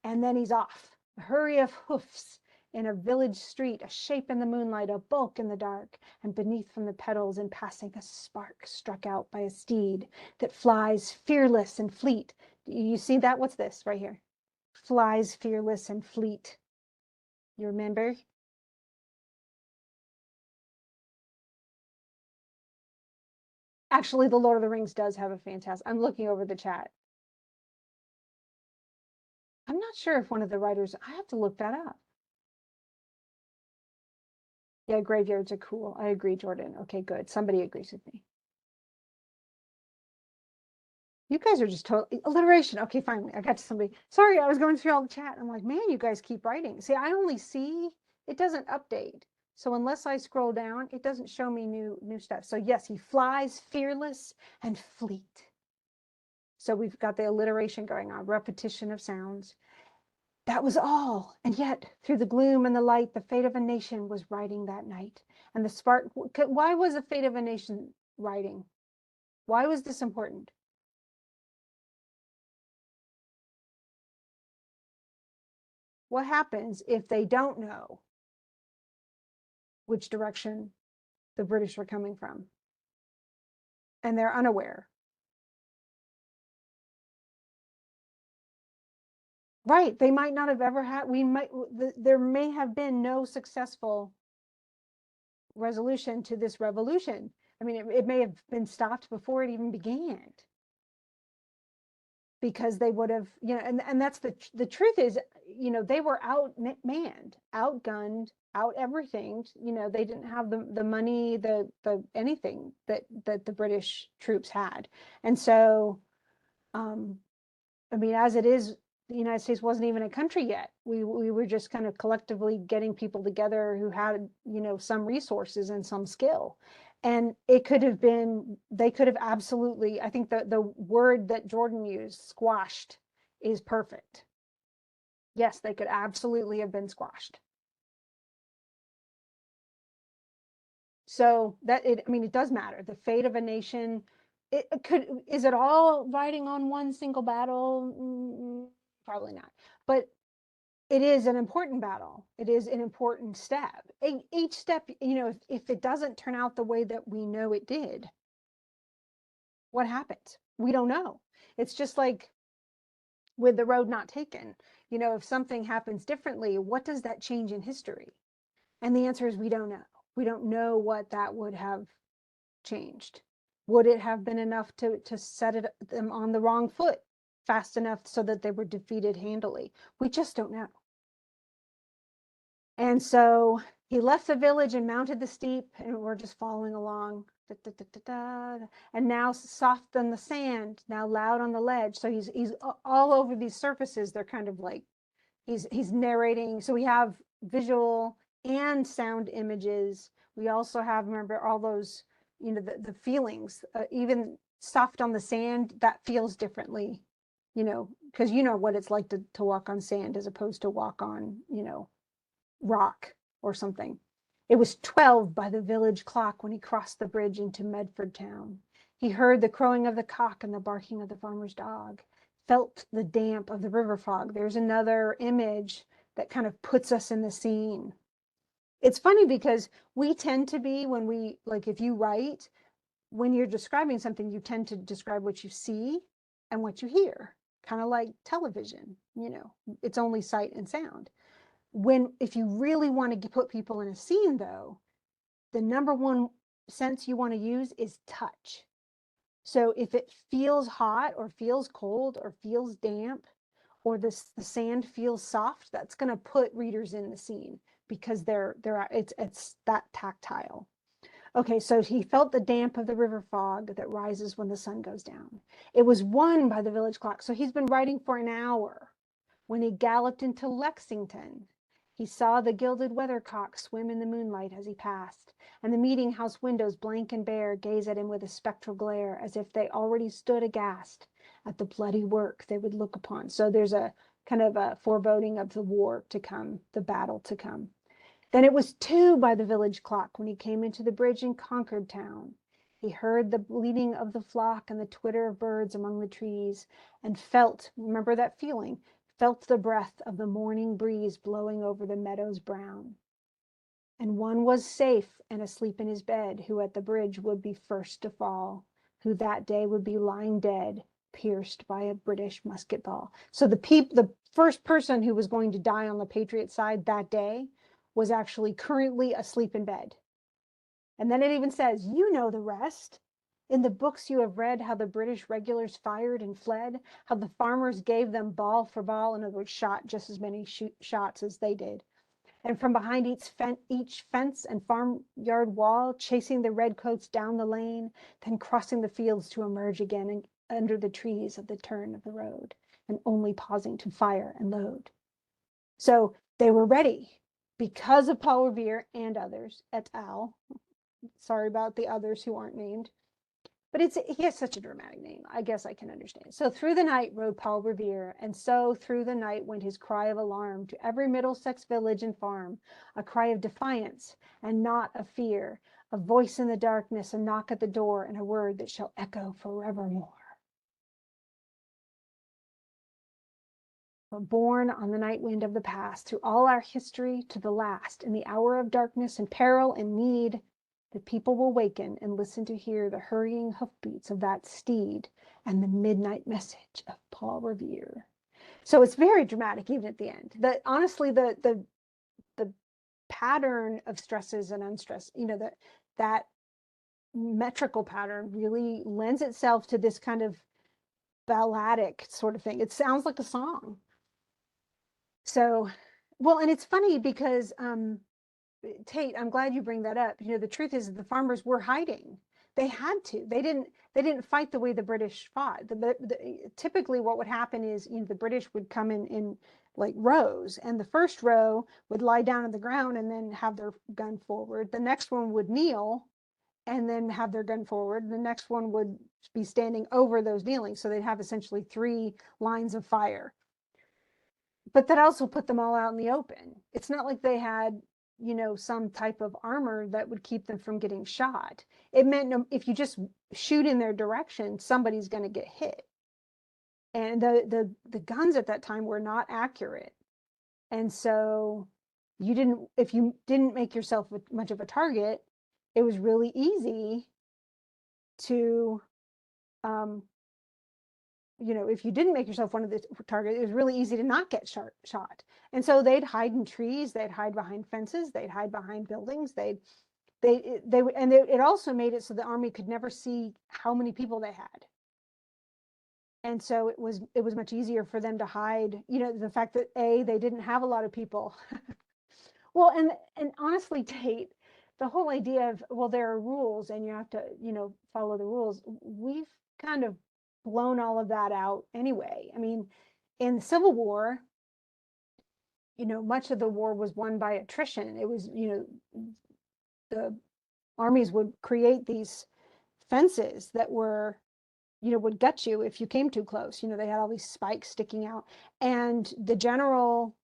and then he's off. A hurry of hoofs in a village street, a shape in the moonlight, a bulk in the dark, and beneath from the pedals in passing a spark struck out by a steed that flies fearless and fleet. You see that? What's this right here? Flies fearless and fleet. You remember? Actually, The Lord of the Rings does have a fantastic, I'm looking over the chat. I'm not sure if one of the writers, I have to look that up. Yeah, graveyards are cool. I agree, Jordan. Okay, good. Somebody agrees with me. You guys are just totally alliteration. Okay, finally, I got to somebody. Sorry, I was going through all the chat. I'm like, man, you guys keep writing. See, I only see, it doesn't update. So unless I scroll down, it doesn't show me new stuff. So yes, he flies fearless and fleet. So we've got the alliteration going on, repetition of sounds. That was all. And yet, through the gloom and the light, the fate of a nation was riding that night. And the spark, why was the fate of a nation riding? Why was this important? What happens if they don't know which direction the British are coming from? And they're unaware. Right. They might not have ever had, there may have been no successful resolution to this revolution. I mean, it may have been stopped before it even began, because they would have, and that's the truth is, they were outmanned, outgunned, out everything. They didn't have the money, the anything that the British troops had. And so, I mean, as it is, the United States wasn't even a country yet. We were just kind of collectively getting people together who had, some resources and some skill. And it could have been, they could have absolutely, I think the word that Jordan used, squashed, is perfect. Yes, they could absolutely have been squashed. So I mean, it does matter. The fate of a nation, is it all riding on one single battle? Probably not. But it is an important battle. It is an important step. Each step, if it doesn't turn out the way that we know it did, what happens? We don't know. It's just like with the road not taken. If something happens differently, what does that change in history? And the answer is we don't know. We don't know what that would have changed. Would it have been enough to set them on the wrong foot fast enough so that they were defeated handily? We just don't know. And so he left the village and mounted the steep, and we're just following along. Da, da, da, da, da. And now soft on the sand, now loud on the ledge. So he's all over these surfaces. They're kind of like he's narrating. So we have visual and sound images. We also have, remember, all those, the feelings. Even soft on the sand, that feels differently, because what it's like to walk on sand as opposed to walk on, rock or something. It was 12 by the village clock when he crossed the bridge into Medford town. He heard the crowing of the cock and the barking of the farmer's dog, felt the damp of the river fog. There's another image that kind of puts us in the scene. It's funny because we tend to be, when we, like, if you write, when you're describing something, you tend to describe what you see and what you hear, kind of like television, it's only sight and sound. If you really want to put people in a scene, though, the number one sense you want to use is touch. So if it feels hot or feels cold or feels damp, or the sand feels soft, that's going to put readers in the scene, because it's that tactile. Okay, so he felt the damp of the river fog that rises when the sun goes down. It was 1 by the village clock, so he's been writing for an hour. When he galloped into Lexington, he saw the gilded weathercock swim in the moonlight as he passed, and the meeting house windows, blank and bare, gaze at him with a spectral glare, as if they already stood aghast at the bloody work they would look upon. So there's a kind of a foreboding of the war to come, the battle to come. Then it was 2 by the village clock when he came into the bridge in Concord town. He heard the bleating of the flock and the twitter of birds among the trees, and felt, remember that feeling, felt the breath of the morning breeze blowing over the meadows brown. And one was safe and asleep in his bed, who at the bridge would be first to fall, who that day would be lying dead, pierced by a British musket ball. So the first person who was going to die on the Patriot side that day was actually currently asleep in bed. And then it even says, the rest. In the books you have read how the British regulars fired and fled, how the farmers gave them ball for ball, in other words, shot just as many shots as they did. And from behind each fence and farmyard wall, chasing the redcoats down the lane, then crossing the fields to emerge again under the trees at the turn of the road, and only pausing to fire and load. So they were ready because of Paul Revere and others, et al. Sorry about the others who aren't named. But he has such a dramatic name. I guess I can understand. So through the night rode Paul Revere, and so through the night went his cry of alarm to every Middlesex village and farm, a cry of defiance and not of fear, a voice in the darkness, a knock at the door, and a word that shall echo forevermore. We're born on the night wind of the past, through all our history to the last, in the hour of darkness and peril and need, the people will waken and listen to hear the hurrying hoofbeats of that steed and the midnight message of Paul Revere. So it's very dramatic, even at the end. Honestly, the pattern of stresses and unstress, that metrical pattern really lends itself to this kind of balladic sort of thing. It sounds like a song. So, well, and it's funny because Tate, I'm glad you bring that up. The truth is the farmers were hiding. They had to. They didn't fight the way the British fought. Typically what would happen is, the British would come in like rows, and the first row would lie down on the ground and then have their gun forward. The next one would kneel and then have their gun forward. The next one would be standing over those kneeling. So they'd have essentially 3 lines of fire. But that also put them all out in the open. It's not like they had, some type of armor that would keep them from getting shot. It meant if you just shoot in their direction, somebody's going to get hit. And the guns at that time were not accurate. And so if you didn't make yourself much of a target, it was really easy to, if you didn't make yourself one of the targets, it was really easy to not get shot. And so they'd hide in trees, they'd hide behind fences, they'd hide behind buildings, it also made it so the army could never see how many people they had. And so it was much easier for them to hide, the fact that they didn't have a lot of people. Well, and honestly, Tate, the whole idea of, well, there are rules and you have to, follow the rules. We've kind of blown all of that out anyway. I mean, in the Civil War, much of the war was won by attrition. It was, the armies would create these fences that were, would gut you if you came too close. They had all these spikes sticking out. And the general,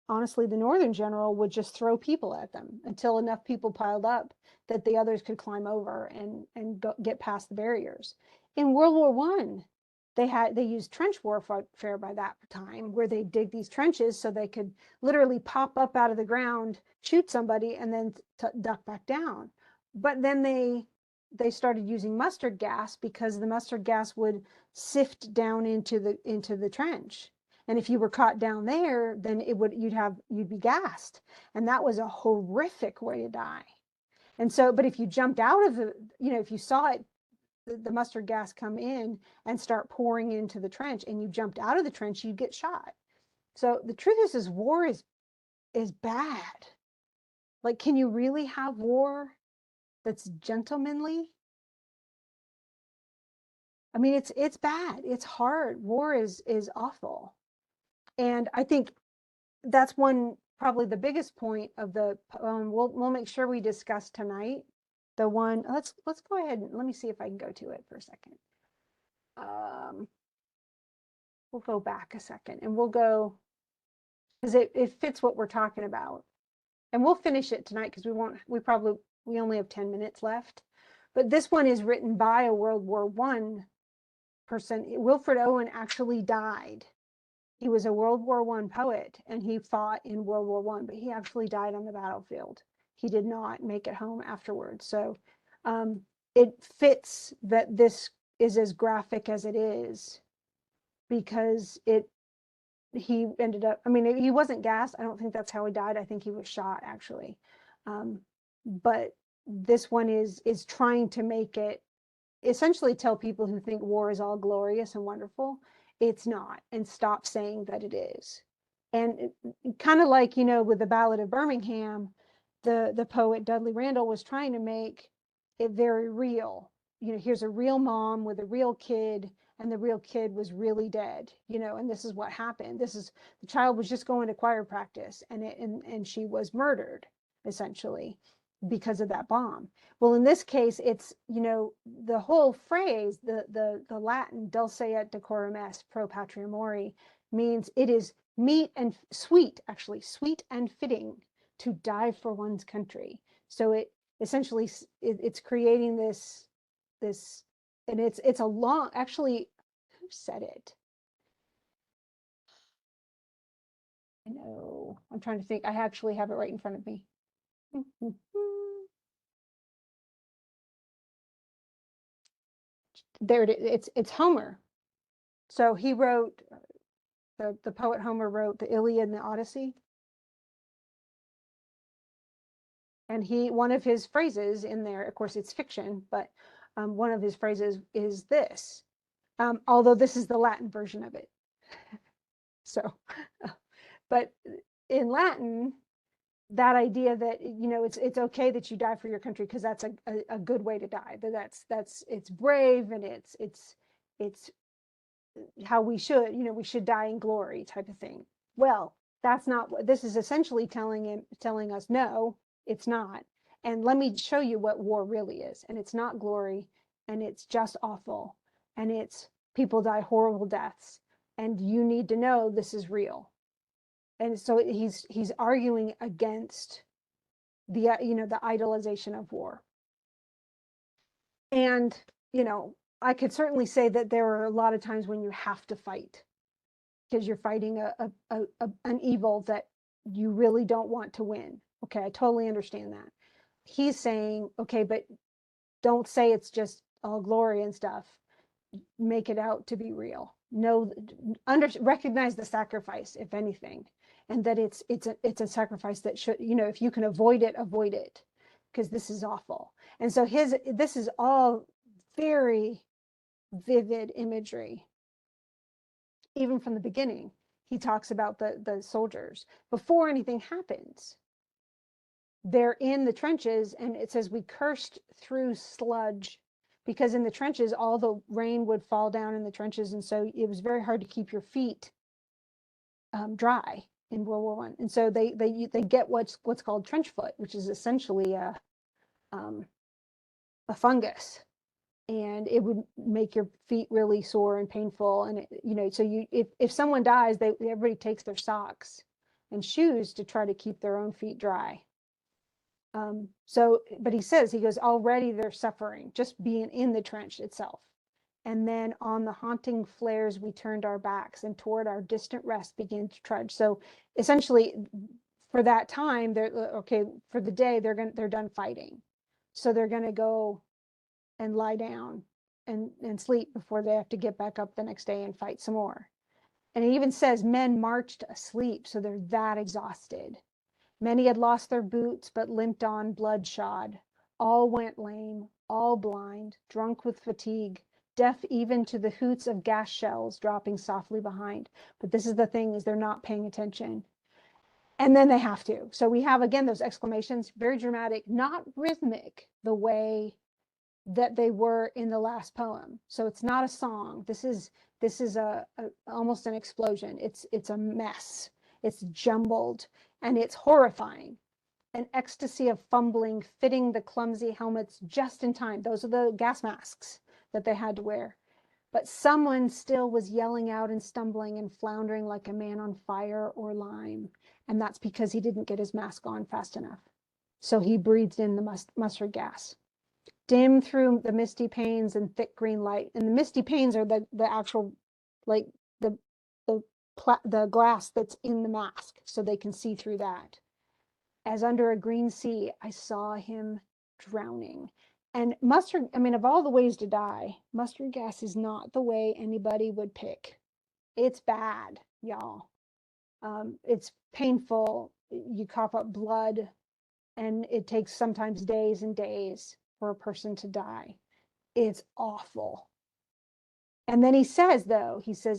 honestly, the Northern general would just throw people at them until enough people piled up that the others could climb over and get past the barriers. In World War I, they used trench warfare by that time, where they dig these trenches so they could literally pop up out of the ground, shoot somebody, and then duck back down. But then they started using mustard gas, because the mustard gas would sift down into the trench. And if you were caught down there, then you'd be gassed. And that was a horrific way to die. And so, but if you jumped out of if you saw the mustard gas come in and start pouring into the trench, and you jumped out of the trench, you'd get shot. So the truth is war is bad. Like, can you really have war that's gentlemanly? I mean, it's bad. It's hard. War is awful. And I think that's probably the biggest point of the poem. We'll make sure we discuss tonight. The one, let's go ahead and let me see if I can go to it for a second. We'll go back a second and we'll go, because it fits what we're talking about. And we'll finish it tonight, because we only have 10 minutes left. But this one is written by a World War I person. Wilfred Owen actually died. He was a World War I poet, and he fought in World War I, but he actually died on the battlefield. He did not make it home afterwards. So it fits that this is as graphic as it is, because he ended up, I mean, he wasn't gassed. I don't think that's how he died. I think he was shot, actually. But this one is trying to make it, essentially tell people who think war is all glorious and wonderful, it's not, and stop saying that it is. And kind of like, with the Ballad of Birmingham, the poet Dudley Randall was trying to make it very real. Here's a real mom with a real kid, and the real kid was really dead, and this is what happened. The child was just going to choir practice, and she was murdered, essentially, because of that bomb. Well, in this case, it's, the whole phrase, the Latin dulce et decorum est pro patria mori, means it is meet and sweet, actually sweet and fitting to die for one's country. So it essentially, it's creating this, and it's a long, actually, who said it? I know, I'm trying to think. I actually have it right in front of me. There it is. It's Homer. So he wrote, the poet Homer wrote the Iliad and the Odyssey. And one of his phrases in there, of course it's fiction, but one of his phrases is this, although this is the Latin version of it. So, but in Latin, that idea that, you know, it's okay that you die for your country because that's a good way to die. That's it's brave, and it's how we should, you know, we should die in glory type of thing. Well, that's not what this is essentially telling us. No, it's not. And let me show you what war really is. And it's not glory, and it's just awful, and it's people die horrible deaths, and you need to know this is real. And so he's arguing against the you know, the idolization of war. And you know, I could certainly say that there are a lot of times when you have to fight because you're fighting an evil that you really don't want to win. Okay, I totally understand that. He's saying, okay, but don't say it's just all glory and stuff. Make it out to be real. Know, recognize the sacrifice, if anything, and that it's a sacrifice that should, you know, if you can avoid it, because this is awful. And so this is all very vivid imagery. Even from the beginning, he talks about the soldiers before anything happens. They're in the trenches, and it says we cursed through sludge, because in the trenches all the rain would fall down in the trenches, and so it was very hard to keep your feet dry in World War I. And so they get what's called trench foot, which is essentially a fungus, and it would make your feet really sore and painful. And it, you know, so if someone dies, everybody takes their socks and shoes to try to keep their own feet dry. So, but he goes, already they're suffering just being in the trench itself. And then on the haunting flares, we turned our backs, and toward our distant rest began to trudge. So essentially, for that time, they're okay. For the day, they're done fighting, so they're going to go and lie down and sleep before they have to get back up the next day and fight some more. And it even says men marched asleep, so they're that exhausted. Many had lost their boots, but limped on bloodshod. All went lame, all blind, drunk with fatigue, deaf even to the hoots of gas shells dropping softly behind. But this is the thing, is they're not paying attention. And then they have to. So we have, again, those exclamations, very dramatic, not rhythmic the way that they were in the last poem. So it's not a song. This is almost an explosion. It's a mess. It's jumbled, and it's horrifying. An ecstasy of fumbling, fitting the clumsy helmets just in time. Those are the gas masks that they had to wear. But someone still was yelling out and stumbling and floundering like a man on fire or lime. And that's because he didn't get his mask on fast enough. So he breathed in the mustard gas. Dim through the misty panes and thick green light. And the misty panes are the actual, like the glass that's in the mask, so they can see through that. As under a green sea, I saw him drowning. And mustard, I mean, of all the ways to die, mustard gas is not the way anybody would pick. It's bad, y'all. It's painful. You cough up blood, and it takes sometimes days and days for a person to die. It's awful. And then he says,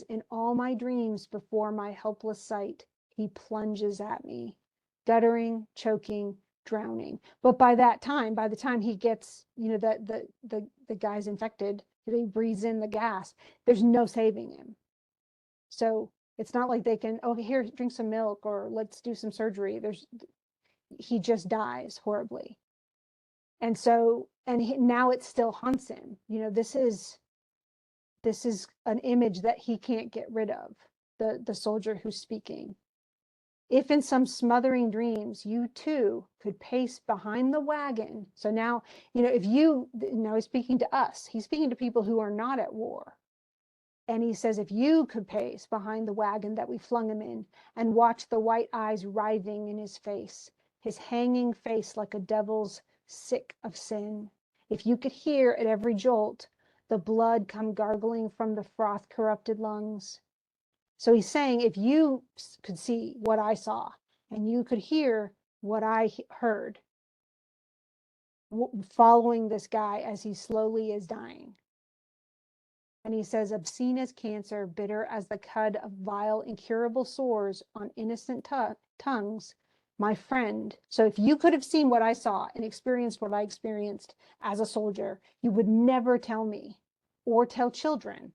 in all my dreams before my helpless sight, he plunges at me, guttering, choking, drowning. But by the time he gets, you know, the guy's infected, he breathes in the gas, there's no saving him. So it's not like they can, oh, here, drink some milk, or let's do some surgery. He just dies horribly. And so, now it still haunts him. You know, this is an image that he can't get rid of, the soldier who's speaking. If in some smothering dreams you too could pace behind the wagon. So now, you know, now he's speaking to us. He's speaking to people who are not at war. And he says, if you could pace behind the wagon that we flung him in and watch the white eyes writhing in his face, his hanging face like a devil's sick of sin. If you could hear at every jolt the blood come gargling from the froth corrupted lungs. So he's saying, if you could see what I saw, and you could hear what I heard, following this guy as he slowly is dying. And he says, obscene as cancer, bitter as the cud of vile, incurable sores on innocent tongues, my friend. So if you could have seen what I saw and experienced what I experienced as a soldier, you would never tell me or tell children.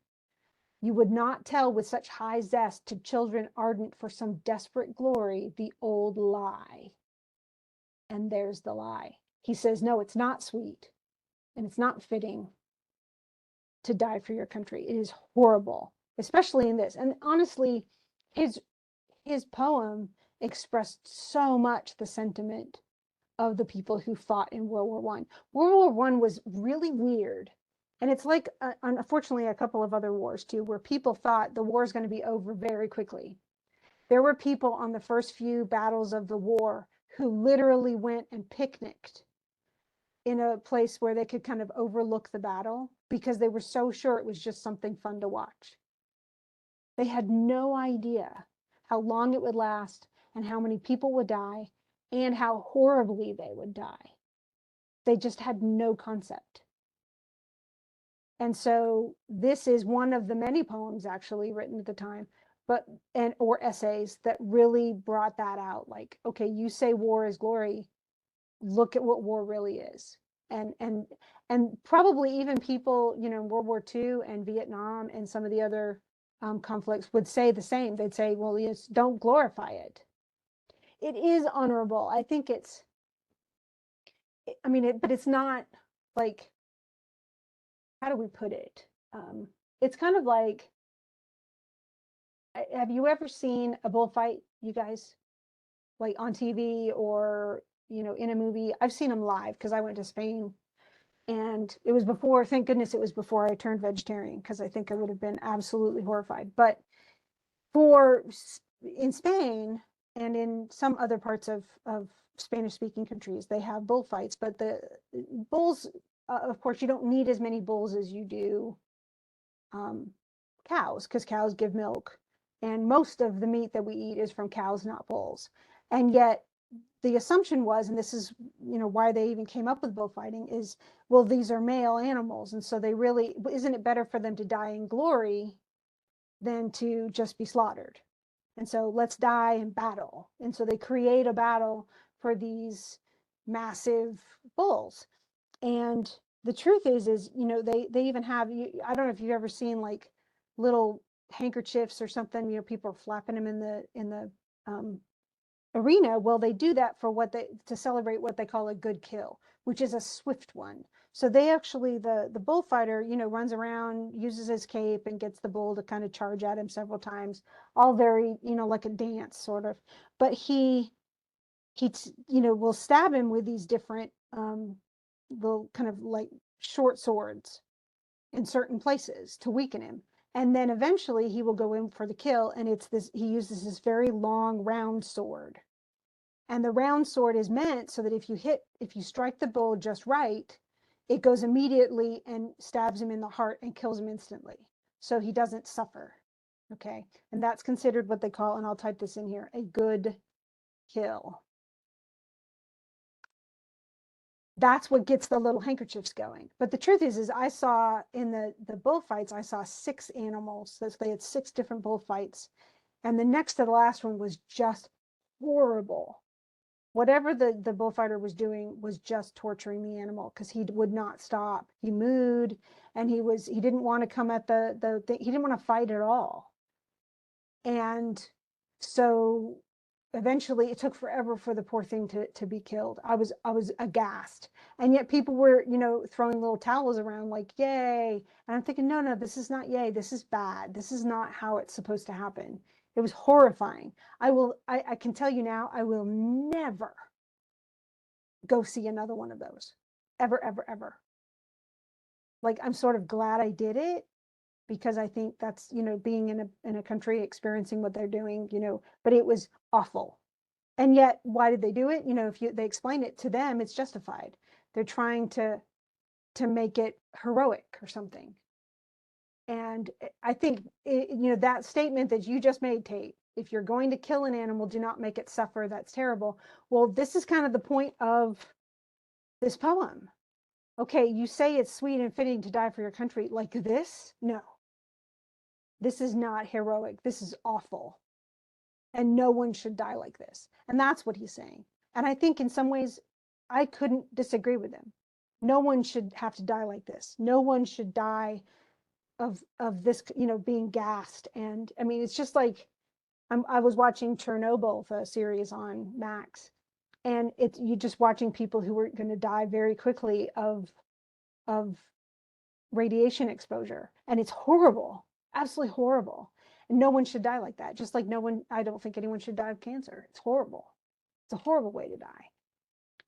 You would not tell with such high zest to children ardent for some desperate glory the old lie. And there's the lie. He says, no, it's not sweet and it's not fitting to die for your country. It is horrible, especially in this. And honestly, his poem expressed so much the sentiment of the people who fought in World War I. World War One was really weird. And it's like, unfortunately, a couple of other wars too, where people thought the war is going to be over very quickly. There were people on the first few battles of the war who literally went and picnicked in a place where they could kind of overlook the battle because they were so sure it was just something fun to watch. They had no idea how long it would last and how many people would die and how horribly they would die. They just had no concept. And so this is one of the many poems actually written at the time, or essays that really brought that out. Like, okay, you say war is glory, look at what war really is. And probably even people, in World War II and Vietnam and some of the other conflicts would say the same. They'd say, well, yes, don't glorify it. It is honorable. I think but it's not like, how do we put it? It's kind of like, have you ever seen a bullfight, you guys? Like on TV or, in a movie? I've seen them live because I went to Spain. And it was before, thank goodness it was before I turned vegetarian, because I think I would have been absolutely horrified. But in Spain and in some other parts of Spanish speaking countries, they have bullfights. But the bulls, of course, you don't need as many bulls as you do cows, because cows give milk. And most of the meat that we eat is from cows, not bulls. And yet the assumption was, and this is, why they even came up with bullfighting, is, well, these are male animals. And so isn't it better for them to die in glory than to just be slaughtered? And so let's die in battle. And so they create a battle for these massive bulls. And the truth is, they even have, I don't know if you've ever seen like little handkerchiefs or something, people are flapping them in the arena. Well, they do that to celebrate what they call a good kill, which is a swift one. So they actually, the bullfighter, runs around, uses his cape and gets the bull to kind of charge at him several times, all very, like a dance sort of. But he will stab him with these different little kind of like short swords in certain places to weaken him. And then eventually he will go in for the kill, and he uses this very long round sword. And the round sword is meant so that if you strike the bull just right, it goes immediately and stabs him in the heart and kills him instantly. So he doesn't suffer. Okay. And that's considered what they call, and I'll type this in here, a good kill. That's what gets the little handkerchiefs going. But the truth is I saw in the bullfights, I saw 6 animals. So they had 6 different bullfights. And the next to the last one was just horrible. Whatever the bullfighter was doing was just torturing the animal, because he would not stop. He mooed, and he didn't want to come at the thing. He didn't want to fight at all. And so eventually it took forever for the poor thing to be killed. I was aghast. And yet people were, throwing little towels around like, yay. And I'm thinking, no, this is not yay. This is bad. This is not how it's supposed to happen. It was horrifying. I can tell you now, I will never go see another one of those. Ever, ever, ever. Like, I'm sort of glad I did it, because I think that's, being in a country experiencing what they're doing, but it was awful. And yet, why did they do it? If they explain it to them, it's justified. They're trying to make it heroic or something. And I think, that statement that you just made, Tate, if you're going to kill an animal, do not make it suffer. That's terrible. Well, this is kind of the point of this poem. Okay, you say it's sweet and fitting to die for your country like this? No. This is not heroic. This is awful. And no one should die like this. And that's what he's saying. And I think in some ways, I couldn't disagree with him. No one should have to die like this. No one should die of this, being gassed. And I mean, it's just like I was watching Chernobyl, the series on Max, and it's you just watching people who were going to die very quickly of radiation exposure, and it's horrible, absolutely horrible. And no one should die like that. Just like I don't think anyone should die of cancer. It's horrible. It's a horrible way to die.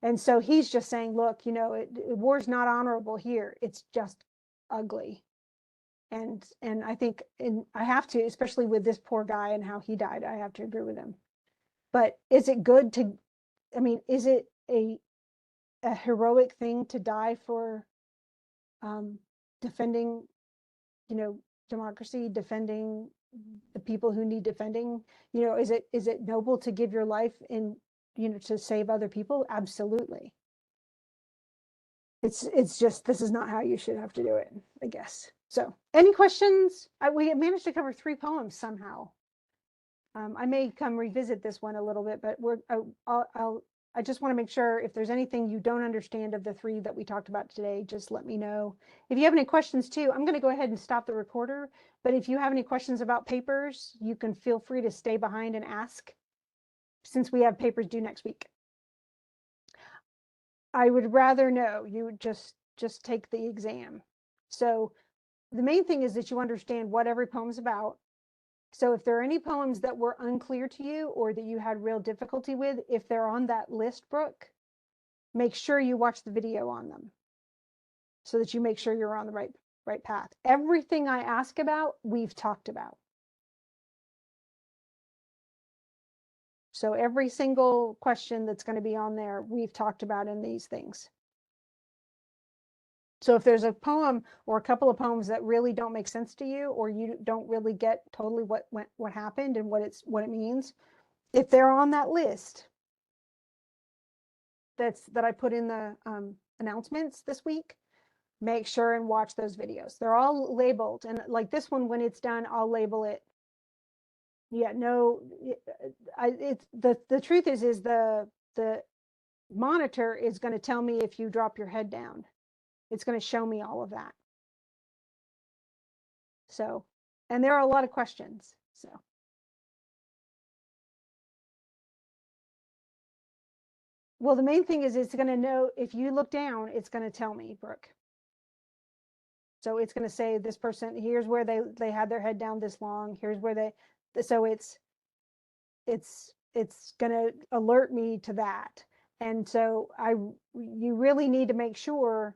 And so he's just saying, look, war's not honorable here. It's just ugly. And I think, and I have to, especially with this poor guy and how he died, I have to agree with him. But is it good to, I mean, is it a heroic thing to die for defending, democracy, defending the people who need defending? Is it noble to give your life in, to save other people? Absolutely. It's just, this is not how you should have to do it, I guess. So any questions? We managed to cover 3 poems somehow. I may come revisit this one a little bit, but I just want to make sure if there's anything you don't understand of the 3 that we talked about today, just let me know. If you have any questions too, I'm going to go ahead and stop the recorder. But if you have any questions about papers, you can feel free to stay behind and ask, since we have papers due next week. I would rather know you would just take the exam. So the main thing is that you understand what every poem is about. So if there are any poems that were unclear to you or that you had real difficulty with, if they're on that list, Brooke, make sure you watch the video on them so that you make sure you're on the right path. Everything I ask about, we've talked about. So every single question that's going to be on there, we've talked about in these things. So if there's a poem or a couple of poems that really don't make sense to you, or you don't really get totally what happened and what it means, if they're on that list that I put in the announcements this week, make sure and watch those videos. They're all labeled, and like this one, when it's done, I'll label it. Yeah, no, it's the truth is the monitor is going to tell me if you drop your head down. It's going to show me all of that. So, and there are a lot of questions. So, well, the main thing is it's going to know if you look down, it's going to tell me, Brooke. So it's going to say this person, here's where they had their head down this long. Here's where so it's going to alert me to that. And so you really need to make sure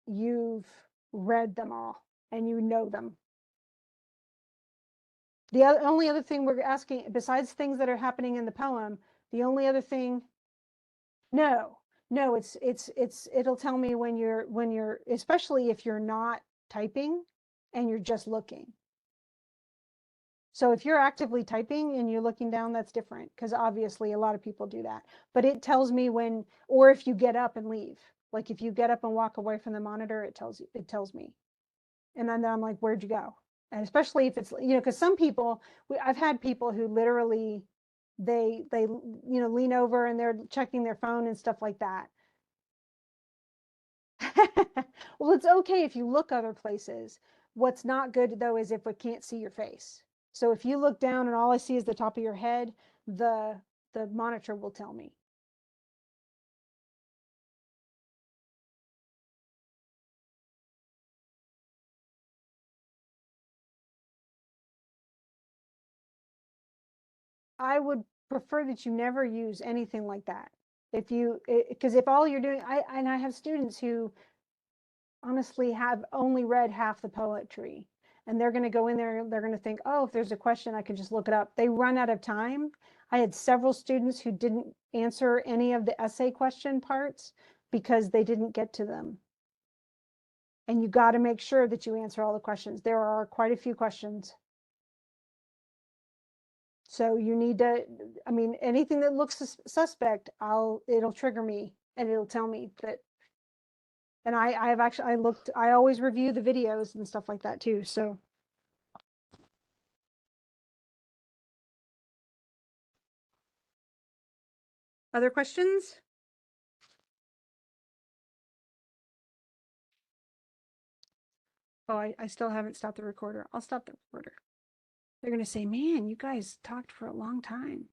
you've read them all and you know them. The only other thing we're asking, besides things that are happening in the poem, the only other thing, no, it'll tell me when you're, especially if you're not typing and you're just looking. So if you're actively typing and you're looking down, that's different, because obviously a lot of people do that. But it tells me when, or if you get up and leave, like if you get up and walk away from the monitor, it tells me. And then I'm like, where'd you go? And especially if it's, because some people, I've had people who literally, they lean over and they're checking their phone and stuff like that. Well, it's okay if you look other places. What's not good though is if we can't see your face. So if you look down and all I see is the top of your head, the monitor will tell me. I would prefer that you never use anything like that. Because if all you're doing, I have students who honestly have only read half the poetry, and they're going to go in there, they're going to think, oh, if there's a question, I can just look it up. They run out of time. I had several students who didn't answer any of the essay question parts because they didn't get to them. And you got to make sure that you answer all the questions. There are quite a few questions. So you need to, I mean, anything that looks suspect, it'll trigger me. and it'll tell me that. And I always review the videos and stuff like that too. So other questions? Oh, I still haven't stopped the recorder. I'll stop the recorder. They're going to say, man, you guys talked for a long time.